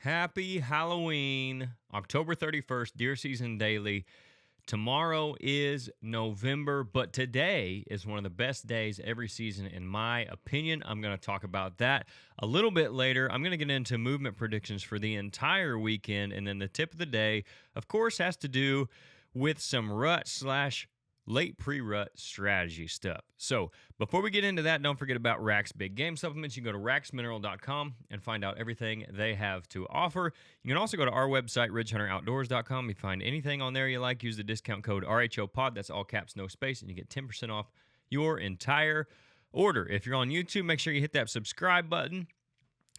Happy Halloween, October 31st, Deer Season Daily. Tomorrow is November, but today is one of the best days every season, in my opinion. I'm going to talk about that a little bit later. I'm going to get into movement predictions for the entire weekend, and then the tip of the day, of course, has to do with some rut slash late pre-rut strategy stuff. So before we get into that, don't forget about Rack's Big Game Supplements. You can go to racksmineral.com and find out everything they have to offer. You can also go to our website, Ridgehunteroutdoors.com. If you find anything on there you like, use the discount code RHOPOD. That's all caps, no space, and you get 10% off your entire order. If you're on YouTube, make sure you hit that subscribe button.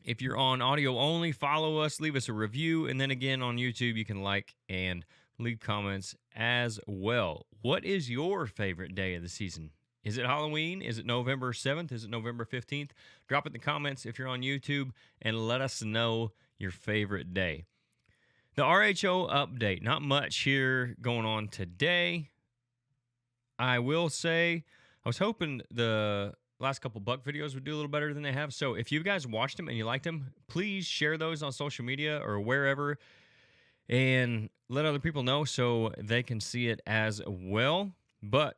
If you're on audio only, follow us, leave us a review, and then again on YouTube, you can like and leave comments as well. What is your favorite day of the season? Is it Halloween? Is it November 7th? Is it November 15th? Drop it in the comments if you're on YouTube and let us know your favorite day. The RHO update. Not much here going on today. I will say I was hoping the last couple buck videos would do a little better than they have. So if you guys watched them and you liked them, please share those on social media or wherever and let other people know so they can see it as well. But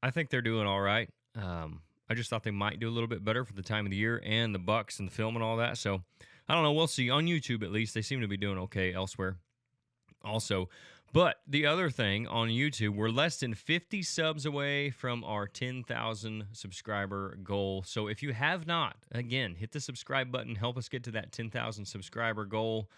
I think they're doing all right. I just thought they might do a little bit better for the time of the year and the bucks and the film and all that. So I don't know. We'll see. On YouTube, at least, they seem to be doing okay elsewhere also. But the other thing on YouTube, we're less than 50 subs away from our 10,000 subscriber goal. So if you have not, again, hit the subscribe button. Help us get to that 10,000 subscriber goal.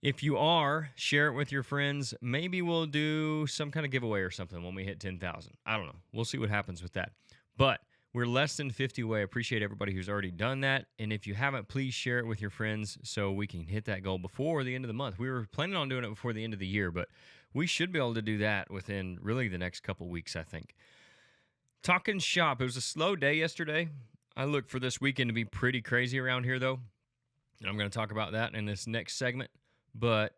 If you are, share it with your friends. Maybe we'll do some kind of giveaway or something when we hit 10,000. I don't know. We'll see what happens with that. But we're less than 50 away. I appreciate everybody who's already done that. And if you haven't, please share it with your friends so we can hit that goal before the end of the month. We were planning on doing it before the end of the year, but we should be able to do that within really the next couple weeks, I think. Talking shop. It was a slow day yesterday. I look for this weekend to be pretty crazy around here, though. And I'm going to talk about that in this next segment. But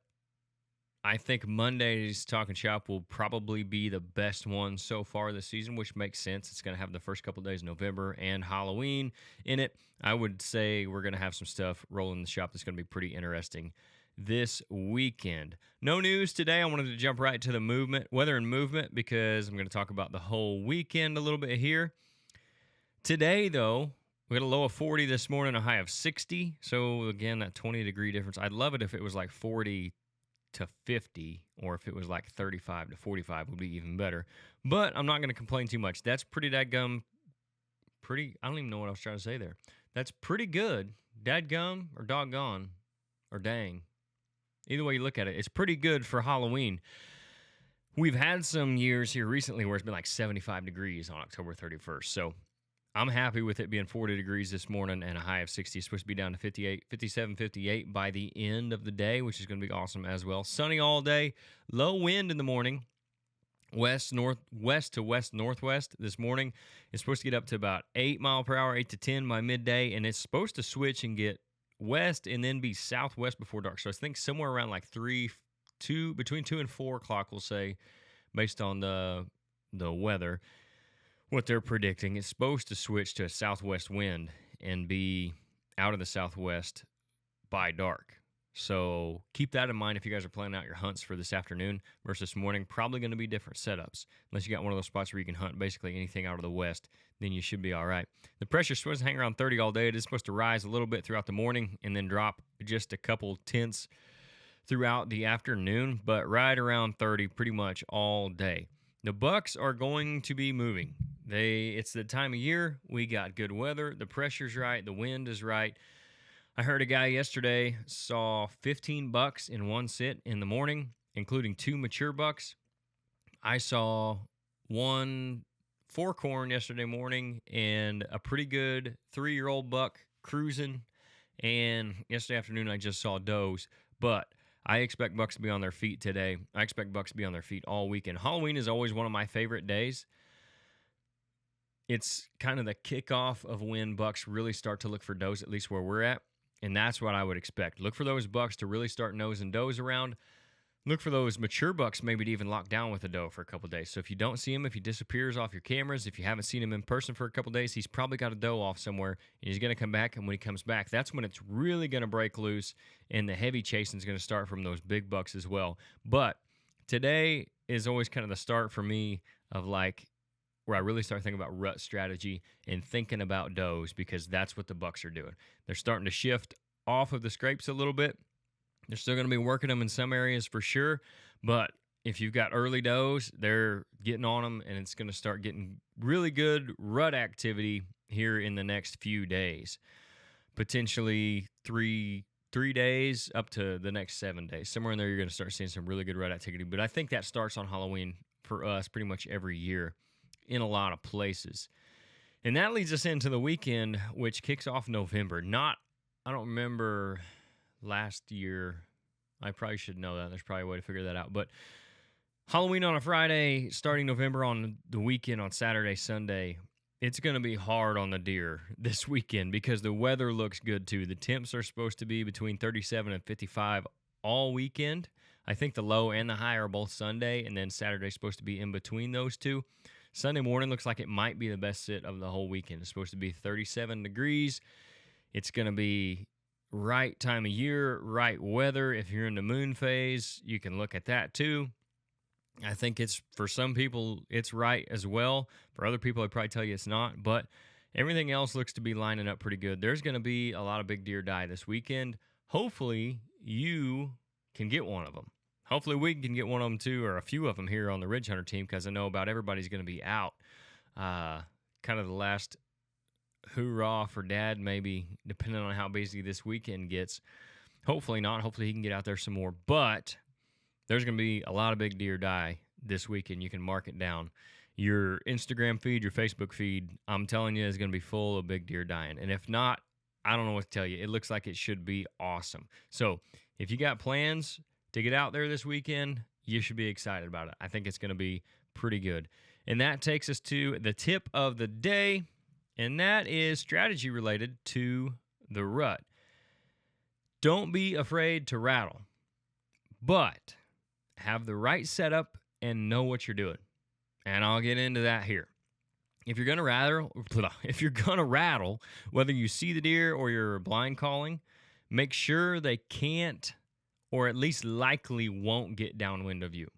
I think Monday's Talking Shop will probably be the best one so far this season, which makes sense. It's going to have the first couple of days of November and Halloween in it. I would say we're going to have some stuff rolling in the shop that's going to be pretty interesting this weekend. No news today. I wanted to jump right to the movement, weather and movement, because I'm going to talk about the whole weekend a little bit here. Today, though, we had a low of 40 this morning, a high of 60. So, again, that 20-degree difference. I'd love it if it was like 40 to 50, or if it was like 35 to 45 would be even better. But I'm not going to complain too much. That's pretty dadgum. I don't even know what I was trying to say there. That's pretty good. Dadgum or doggone or dang. Either way you look at it, it's pretty good for Halloween. We've had some years here recently where it's been like 75 degrees on October 31st. So, I'm happy with it being 40 degrees this morning and a high of 60. It's supposed to be down to 57, 58 by the end of the day, which is going to be awesome as well. Sunny all day, low wind in the morning, west to west northwest this morning. It's supposed to get up to about 8 mile per hour, 8 to 10 by midday, and it's supposed to switch and get west and then be southwest before dark. So I think somewhere around like between 2 and 4 o'clock, we'll say, based on the weather. What they're predicting, it's supposed to switch to a southwest wind and be out of the southwest by dark. So keep that in mind if you guys are planning out your hunts for this afternoon versus morning. Probably going to be different setups. Unless you got one of those spots where you can hunt basically anything out of the west, then you should be all right. The pressure's supposed to hang around 30 all day. It is supposed to rise a little bit throughout the morning and then drop just a couple tenths throughout the afternoon, but right around 30 pretty much all day. The bucks are going to be moving. It's the time of year. We got good weather. The pressure's right. The wind is right. I heard a guy yesterday saw 15 bucks in one sit in the morning, including 2 mature bucks. I saw 1 forkhorn yesterday morning and a pretty good 3-year-old buck cruising. And yesterday afternoon, I just saw does. But I expect bucks to be on their feet today. I expect bucks to be on their feet all weekend. Halloween is always one of my favorite days. It's kind of the kickoff of when bucks really start to look for does, at least where we're at. And that's what I would expect. Look for those bucks to really start nosing does around. look for those mature bucks maybe to even lock down with a doe for a couple days. So if you don't see him, if he disappears off your cameras, if you haven't seen him in person for a couple days, he's probably got a doe off somewhere, and he's going to come back. And when he comes back, that's when it's really going to break loose, and the heavy chasing is going to start from those big bucks as well. But today is always kind of the start for me of like where I really start thinking about rut strategy and thinking about does, because that's what the bucks are doing. They're starting to shift off of the scrapes a little bit. They're still going to be working them in some areas for sure, but if you've got early does, they're getting on them, and it's going to start getting really good rut activity here in the next few days. Potentially three days up to the next 7 days. Somewhere in there, you're going to start seeing some really good rut activity, but I think that starts on Halloween for us pretty much every year in a lot of places. And that leads us into the weekend, which kicks off November. I don't remember last year. I probably should know that. There's probably a way to figure that out. But Halloween on a Friday, starting November on the weekend on Saturday, Sunday, it's going to be hard on the deer this weekend because the weather looks good too. The temps are supposed to be between 37 and 55 all weekend. I think the low and the high are both Sunday, and then Saturday's supposed to be in between those two. Sunday morning looks like it might be the best sit of the whole weekend. It's supposed to be 37 degrees. It's going to be right time of year, right weather. If you're in the moon phase, you can look at that too. I think it's, for some people, it's right as well. For other people, I'd probably tell you it's not, but everything else looks to be lining up pretty good. There's going to be a lot of big deer die this weekend. Hopefully, you can get one of them. Hopefully, we can get one of them too, or a few of them here on the Ridge Hunter team, because I know about everybody's going to be out. Kind of the last hoorah for Dad, maybe, depending on how busy this weekend gets. Hopefully not. Hopefully he can get out there some more. But there's going to be a lot of big deer die this weekend. You can mark it down. Your Instagram feed, your Facebook feed, I'm telling you, is going to be full of big deer dying. And if not, I don't know what to tell you. It looks like it should be awesome. So if you got plans to get out there this weekend, you should be excited about it. I think it's going to be pretty good. And that takes us to the tip of the day, and that is strategy related to the rut. Don't be afraid to rattle, but have the right setup and know what you're doing. And I'll get into that here. If you're going to rattle, whether you see the deer or you're blind calling, make sure they can't, or at least likely won't, get downwind of you.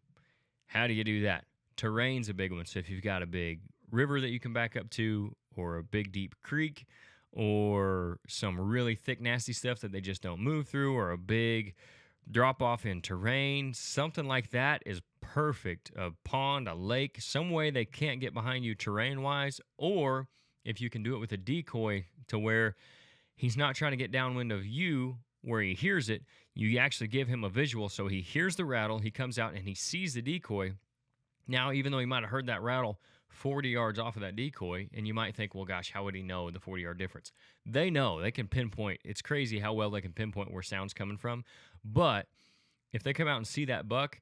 How do you do that? Terrain's a big one. So if you've got a big river that you can back up to, or a big deep creek, or some really thick nasty stuff that they just don't move through, or a big drop off in terrain, something like that is perfect. A pond, a lake, some way they can't get behind you terrain wise, or if you can do it with a decoy to where he's not trying to get downwind of you where he hears it, you actually give him a visual so he hears the rattle, he comes out and he sees the decoy. Now, even though he might have heard that rattle 40 yards off of that decoy, and you might think, well, gosh, how would he know the 40-yard difference? They know. They can pinpoint. It's crazy how well they can pinpoint where sound's coming from. But if they come out and see that buck,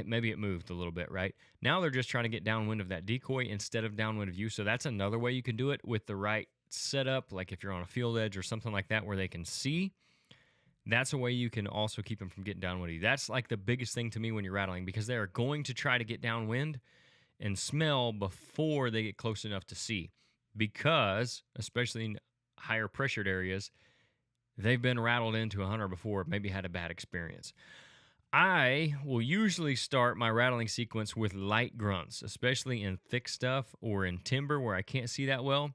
maybe it moved a little bit, right? Now they're just trying to get downwind of that decoy instead of downwind of you. So that's another way you can do it with the right setup, like if you're on a field edge or something like that where they can see. That's a way you can also keep them from getting downwind of you. That's like the biggest thing to me when you're rattling, because they are going to try to get downwind and smell before they get close enough to see, because especially in higher pressured areas, they've been rattled into a hunter before, maybe had a bad experience. I will usually start my rattling sequence with light grunts, especially in thick stuff or in timber where I can't see that well.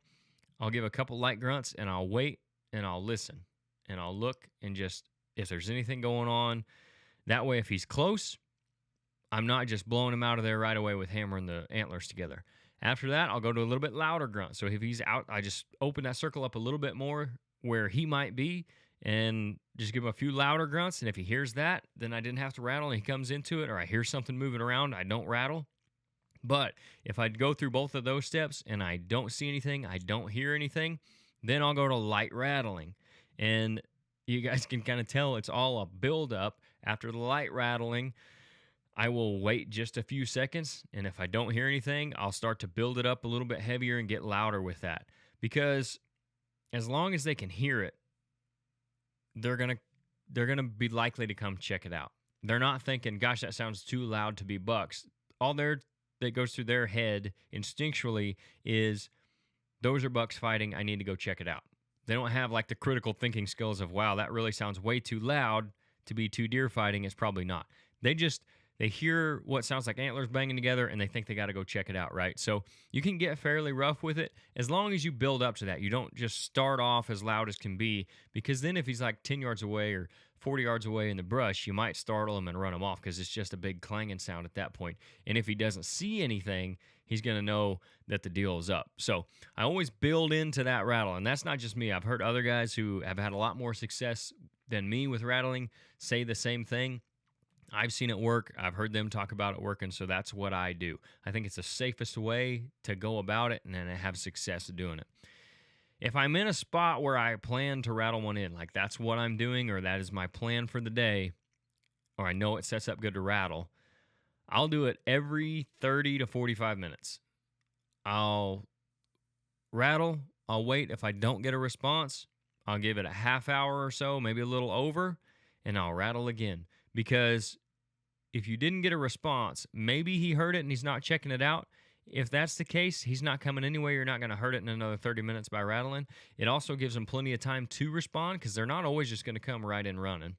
I'll give a couple light grunts and I'll wait and I'll listen and I'll look and just, if there's anything going on, that way if he's close, I'm not just blowing him out of there right away with hammering the antlers together. After that, I'll go to a little bit louder grunt. So if he's out, I just open that circle up a little bit more where he might be and just give him a few louder grunts. And if he hears that, then I didn't have to rattle and he comes into it, or I hear something moving around, I don't rattle. But if I go through both of those steps and I don't see anything, I don't hear anything, then I'll go to light rattling. And you guys can kind of tell it's all a build-up. After the light rattling, I will wait just a few seconds, and if I don't hear anything, I'll start to build it up a little bit heavier and get louder with that. Because as long as they can hear it, they're gonna be likely to come check it out. They're not thinking, gosh, that sounds too loud to be bucks. All that goes through their head instinctually is, those are bucks fighting. I need to go check it out. They don't have like the critical thinking skills of, wow, that really sounds way too loud to be two deer fighting. It's probably not. They hear what sounds like antlers banging together and they think they got to go check it out, right? So you can get fairly rough with it as long as you build up to that. You don't just start off as loud as can be, because then if he's like 10 yards away or 40 yards away in the brush, you might startle him and run him off because it's just a big clanging sound at that point. And if he doesn't see anything, he's going to know that the deal is up. So I always build into that rattle. And that's not just me. I've heard other guys who have had a lot more success than me with rattling say the same thing. I've seen it work. I've heard them talk about it working, so that's what I do. I think it's the safest way to go about it, and then I have success doing it. If I'm in a spot where I plan to rattle one in, like that's what I'm doing, or that is my plan for the day, or I know it sets up good to rattle, I'll do it every 30 to 45 minutes. I'll rattle. I'll wait. If I don't get a response, I'll give it a half hour or so, maybe a little over, and I'll rattle again. Because if you didn't get a response, maybe he heard it and he's not checking it out. If that's the case, he's not coming anyway. You're not going to hurt it in another 30 minutes by rattling. It also gives them plenty of time to respond, because they're not always just going to come right in running.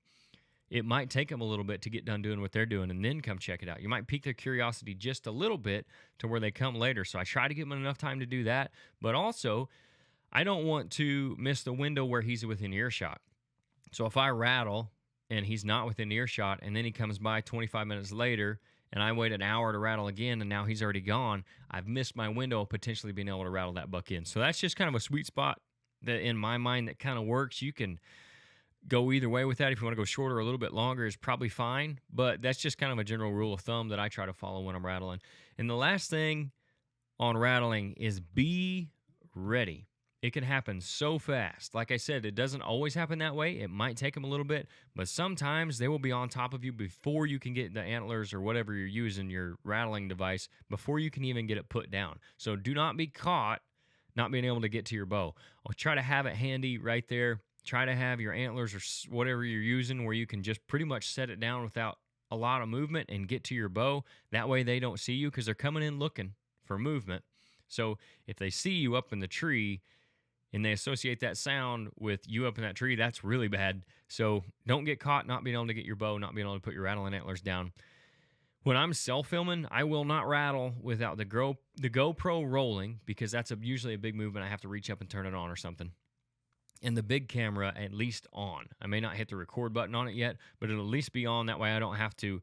It might take them a little bit to get done doing what they're doing and then come check it out. You might pique their curiosity just a little bit to where they come later. So I try to give them enough time to do that. But also, I don't want to miss the window where he's within earshot. So if I rattle and he's not within earshot, and then he comes by 25 minutes later, and I wait an hour to rattle again, and now he's already gone, I've missed my window of potentially being able to rattle that buck in. So that's just kind of a sweet spot that, in my mind, that kind of works. You can go either way with that. If you want to go shorter or a little bit longer, is probably fine, but that's just kind of a general rule of thumb that I try to follow when I'm rattling. And the last thing on rattling is be ready. It can happen so fast. Like I said, it doesn't always happen that way. It might take them a little bit, but sometimes they will be on top of you before you can get the antlers or whatever you're using, your rattling device, before you can even get it put down. So do not be caught not being able to get to your bow. Or try to have it handy right there. Try to have your antlers or whatever you're using where you can just pretty much set it down without a lot of movement and get to your bow. That way they don't see you, because they're coming in looking for movement. So if they see you up in the tree and they associate that sound with you up in that tree, that's really bad. So don't get caught not being able to get your bow, not being able to put your rattling antlers down. When I'm self-filming, I will not rattle without the GoPro rolling, because that's usually a big movement. I have to reach up and turn it on or something. And the big camera at least on. I may not hit the record button on it yet, but it'll at least be on. That way I don't have to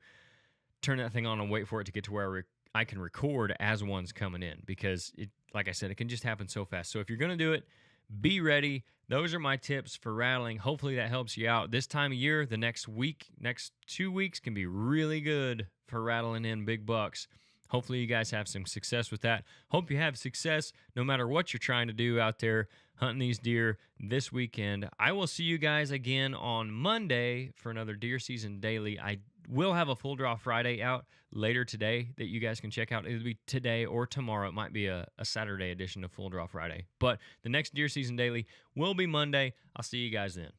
turn that thing on and wait for it to get to where I can record as one's coming in, because, like I said, it can just happen so fast. So if you're going to do it, be ready. Those are my tips for rattling. Hopefully that helps you out. This time of year, the next 2 weeks can be really good for rattling in big bucks. Hopefully you guys have some success with that. Hope you have success no matter what you're trying to do out there hunting these deer this weekend. I will see you guys again on Monday for another Deer Season Daily. I will have a Full Draw Friday out later today that you guys can check out. It'll be today or tomorrow. It might be a Saturday edition of Full Draw Friday. But the next Deer Season Daily will be Monday. I'll see you guys then.